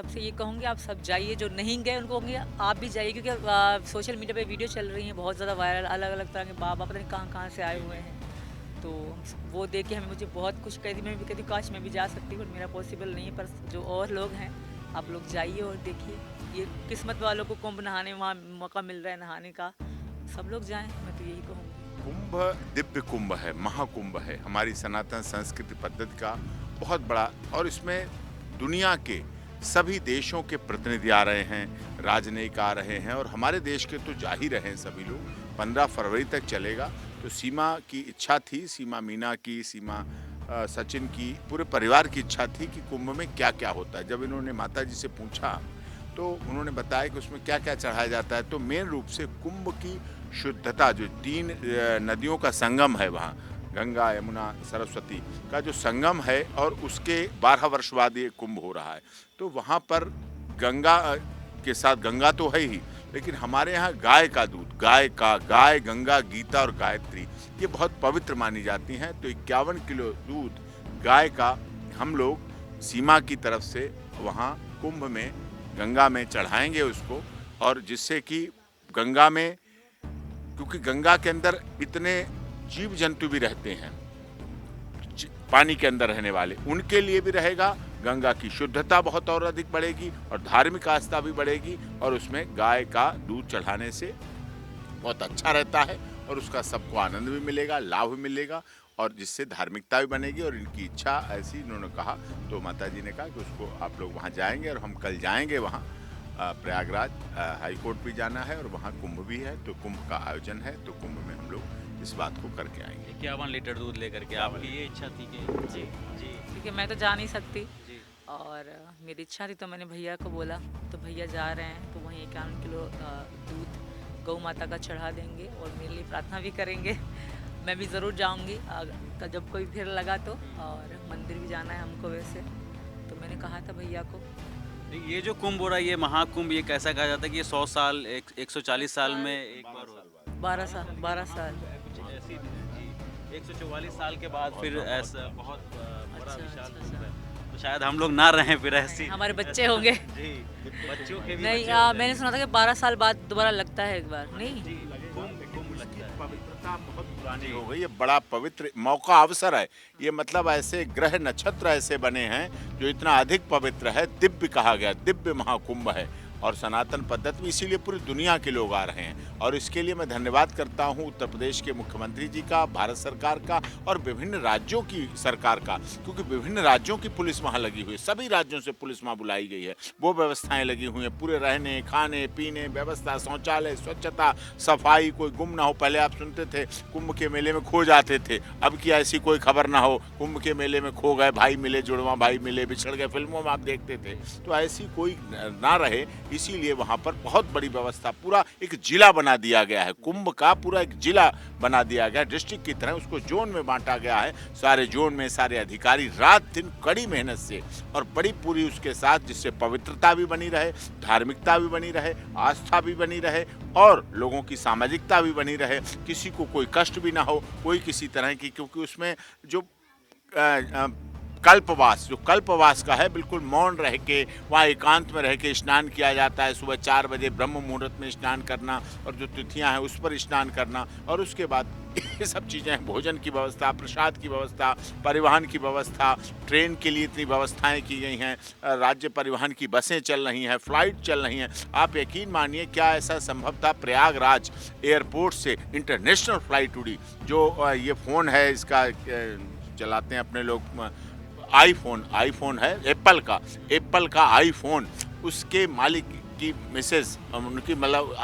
सबसे ये कहूँगी आप सब जाइए, जो नहीं गए उनको कहूँगी आप भी जाइए, क्योंकि सोशल मीडिया पे वीडियो चल रही हैं बहुत ज़्यादा वायरल, अलग-अलग तरह के बाबा पता नहीं कहाँ-कहाँ से आए हुए हैं। तो वो देख के हमें मुझे बहुत खुश करी थी, मैं भी कहती काश मैं भी जा सकती हूँ, मेरा पॉसिबल नहीं है, पर जो और लोग हैं, आप लोग जाइए और देखिए। ये किस्मत वालों को कुंभ नहाने वहाँ मौका मिल रहा है नहाने का, सब लोग जाएँ, मैं तो यही कहूँगी। कुंभ दिव्य कुंभ है, महाकुंभ है, हमारी सनातन संस्कृति पद्धति का बहुत बड़ा। और इसमें दुनिया के सभी देशों के प्रतिनिधि आ रहे हैं, राजनयिक आ रहे हैं, और हमारे देश के तो जा ही रहे हैं सभी लोग। 15 फरवरी तक चलेगा। तो सीमा की इच्छा थी, सीमा मीना की, सीमा सचिन की, पूरे परिवार की इच्छा थी कि कुंभ में क्या क्या होता है। जब इन्होंने माता जी से पूछा तो उन्होंने बताया कि उसमें क्या क्या चढ़ाया जाता है। तो मेन रूप से कुंभ की शुद्धता, जो 3 नदियों का संगम है वहाँ, गंगा यमुना सरस्वती का जो संगम है, और उसके 12 वर्ष बाद ये कुंभ हो रहा है। तो वहाँ पर गंगा के साथ, गंगा तो है ही, लेकिन हमारे यहाँ गाय का दूध, गाय गंगा गीता और गायत्री ये बहुत पवित्र मानी जाती हैं। तो 51 किलो दूध गाय का हम लोग सीमा की तरफ से वहाँ कुंभ में, गंगा में चढ़ाएंगे उसको। और जिससे कि गंगा में, क्योंकि गंगा के अंदर इतने जीव जंतु भी रहते हैं, पानी के अंदर रहने वाले, उनके लिए भी रहेगा। गंगा की शुद्धता बहुत और अधिक बढ़ेगी और धार्मिक आस्था भी बढ़ेगी। और उसमें गाय का दूध चढ़ाने से बहुत अच्छा रहता है और उसका सबको आनंद भी मिलेगा, लाभ भी मिलेगा, और जिससे धार्मिकता भी बनेगी। और इनकी इच्छा ऐसी इन्होंने कहा, तो माता जी ने कहा कि उसको आप लोग वहाँ जाएंगे। और हम कल जाएंगे वहाँ प्रयागराज, हाई कोर्ट भी जाना है और वहाँ कुंभ भी है। तो कुंभ का आयोजन है, तो कुंभ में हम लोग इस बात को करके आएंगे। 51 लीटर दूध लेकर के आपकी ये इच्छा थी कि जी, जी क्योंकि मैं तो जा नहीं सकती जी और मेरी इच्छा थी, तो मैंने भैया को बोला, तो भैया जा रहे हैं, तो वहीं 51 किलो दूध गौ माता का चढ़ा देंगे और मेरे लिए प्रार्थना भी करेंगे। मैं भी ज़रूर जाऊंगी जब कोई फिर लगा तो, और मंदिर भी जाना है हमको वैसे, तो मैंने कहा था भैया को। ये जो कुंभ हो रहा है, ये महाकुंभ, ये कैसा कहा जाता है कि ये 100 साल 140 साल में एक बार होता है? 12 साल कुछ ऐसी जी 144 साल के बाद फिर ऐसा बहुत बड़ा अच्छा विशाल अच्छा कुंभ अच्छा। है। तो शायद हम लोग ना रहें फिर ऐसी हमारे बच्चे होंगे। जी, बच्चों के भी नहीं, बच्चे हो मैंने जाएंगे। सुना था कि 12 साल बाद दोबारा लगता है एक बार, नहीं? जी, कुंभ कुंभ लगता है। पवित्रता बहुत पुरानी हो गई, ये बड़ा पवित्र मौका, अवसर है ये। मतलब ऐसे ग्रह नक्षत्र ऐसे बने हैं जो इतना अधिक पवित्र है, दिव्य कहा गया, दिव्य महाकुंभ है। और सनातन पद्धति में इसीलिए पूरी दुनिया के लोग आ रहे हैं। और इसके लिए मैं धन्यवाद करता हूं उत्तर प्रदेश के मुख्यमंत्री जी का, भारत सरकार का, और विभिन्न राज्यों की सरकार का, क्योंकि विभिन्न राज्यों की पुलिस वहां लगी हुई है। सभी राज्यों से पुलिस वहां बुलाई गई है, वो व्यवस्थाएं लगी हुई हैं, पूरे रहने खाने पीने व्यवस्था, शौचालय, स्वच्छता, सफाई, कोई गुम ना हो। पहले आप सुनते थे कुंभ के मेले में खो जाते थे, अब की ऐसी कोई खबर ना हो, कुंभ के मेले में खो गए, भाई मिले, जुड़वा भाई मिले, बिछड़ गए, फिल्मों में आप देखते थे। तो ऐसी कोई ना रहे, इसीलिए वहां पर बहुत बड़ी व्यवस्था, पूरा एक जिला बना दिया गया है, कुंभ का पूरा एक जिला बना दिया गया, डिस्ट्रिक्ट की तरह उसको जोन में बांटा गया है। सारे जोन में सारे अधिकारी रात दिन कड़ी मेहनत से और बड़ी पूरी उसके साथ, जिससे पवित्रता भी बनी रहे, धार्मिकता भी बनी रहे, आस्था भी बनी रहे, और लोगों की सामाजिकता भी बनी रहे, किसी को कोई कष्ट भी ना हो, कोई किसी तरह की। क्योंकि उसमें जो कल्पवास, जो कल्पवास का है, बिल्कुल मौन रह के वहाँ एकांत में रह के स्नान किया जाता है। सुबह 4 बजे ब्रह्म मुहूर्त में स्नान करना, और जो तिथियां हैं उस पर स्नान करना, और उसके बाद ये सब चीज़ें हैं, भोजन की व्यवस्था, प्रसाद की व्यवस्था, परिवहन की व्यवस्था, ट्रेन के लिए इतनी व्यवस्थाएं की गई हैं, राज्य परिवहन की बसें चल रही हैं, फ्लाइट चल रही हैं। आप यकीन मानिए, क्या ऐसा संभव था प्रयागराज एयरपोर्ट से इंटरनेशनल फ्लाइट उड़ी। जो ये फ़ोन है, इसका चलाते हैं अपने लोग, आईफोन है एप्पल का आईफोन, उसके मालिक की मिसेस, उनकी मतलब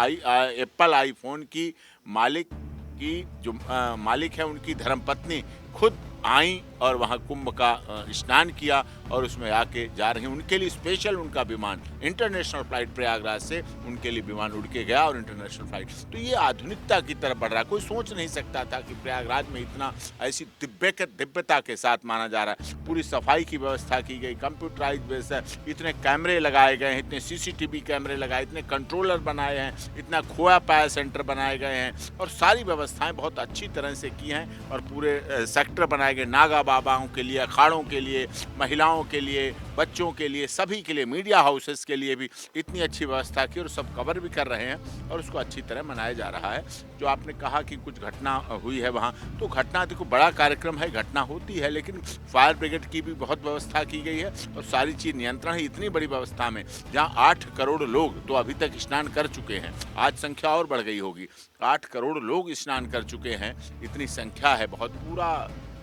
एप्पल आईफोन की मालिक की जो मालिक है, उनकी धर्मपत्नी खुद आई और वहाँ कुंभ का स्नान किया, और उसमें आके जा रही हैं। उनके लिए स्पेशल उनका विमान, इंटरनेशनल फ्लाइट प्रयागराज से उनके लिए विमान उड़ के गया, और इंटरनेशनल फ्लाइट। तो ये आधुनिकता की तरफ बढ़ रहा है। कोई सोच नहीं सकता था कि प्रयागराज में इतना ऐसी दिव्यता के साथ माना जा रहा है। पूरी सफाई की व्यवस्था की गई, कंप्यूटराइज व्यवस्था, इतने कैमरे लगाए गए हैं, इतने CCTV कैमरे लगाए, इतने कंट्रोलर बनाए हैं, इतना खोया पाया सेंटर बनाए गए हैं, और सारी व्यवस्थाएं बहुत अच्छी तरह से की हैं। और पूरे सेक्टर बनाए गए, नागा बाबाओं के लिए, अखाड़ों के लिए, महिलाओं के लिए, बच्चों के लिए, सभी के लिए, मीडिया हाउसेस के लिए भी इतनी अच्छी व्यवस्था की और सब कवर भी कर रहे हैं और उसको अच्छी तरह मनाया जा रहा है। जो आपने कहा कि कुछ घटना हुई है वहाँ, तो घटना देखो बड़ा कार्यक्रम है, घटना होती है, लेकिन फायर ब्रिगेड की भी बहुत व्यवस्था की गई है और सारी चीज़ नियंत्रण है इतनी बड़ी व्यवस्था में, जहाँ 8 करोड़ लोग तो अभी तक स्नान कर चुके हैं, आज संख्या और बढ़ गई होगी। 8 करोड़ लोग स्नान कर चुके हैं, इतनी संख्या है, बहुत पूरा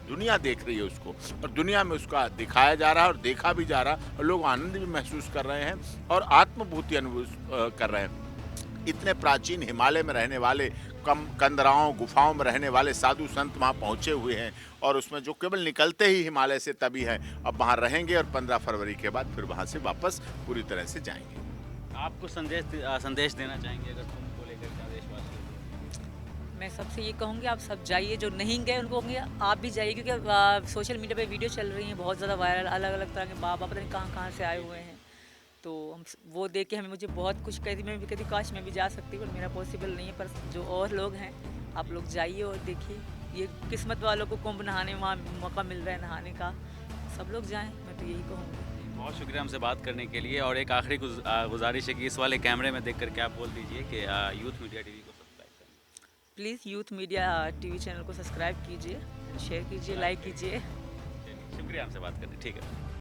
दुनिया देख रही है उसको और दुनिया में उसका दिखाया जा रहा है और देखा भी जा रहा है और लोग आनंद भी महसूस कर रहे हैं और आत्मभूति अनुभव कर रहे हैं। इतने प्राचीन हिमालय में रहने वाले, कम कंदराओं गुफाओं में रहने वाले साधु संत वहाँ पहुँचे हुए हैं और उसमें जो केवल निकलते ही हिमालय से तभी है, अब वहाँ रहेंगे और 15 फरवरी के बाद फिर वहाँ से वापस पूरी तरह से जाएंगे। आपको संदेश देना चाहेंगे अगर कुंभ को लेकर के देशवासियों को? मैं सबसे ये कहूँगी आप सब जाइए, जो नहीं गए उनको कहूँगी आप भी जाइए, क्योंकि सोशल मीडिया पे वीडियो चल रही हैं बहुत ज़्यादा वायरल, अलग अलग तरह के बाबा पता नहीं कहाँ कहाँ से आए हुए हैं। तो वो देख के मुझे बहुत कुछ कहती, मैं भी कहती काश मैं भी जा सकती, पर मेरा पॉसिबल नहीं है। पर जो और लोग हैं आप लोग जाइए और देखिए, ये किस्मत वालों को कुंभ नहाने वहाँ मौका मिल रहा है नहाने का, सब लोग जाएँ, मैं तो यही कहूँगी। बहुत शुक्रिया हमसे बात करने के लिए और एक आखिरी गुजारिश है कि इस वाले कैमरे में देख करके आप बोल दीजिए कि यूथ मीडिया टीवी को सब्सक्राइब करें। Please youth media TV channel को सब्सक्राइब कीजिए, शेयर कीजिए, लाइक कीजिए। चलिए, शुक्रिया हमसे बात करने, ठीक है।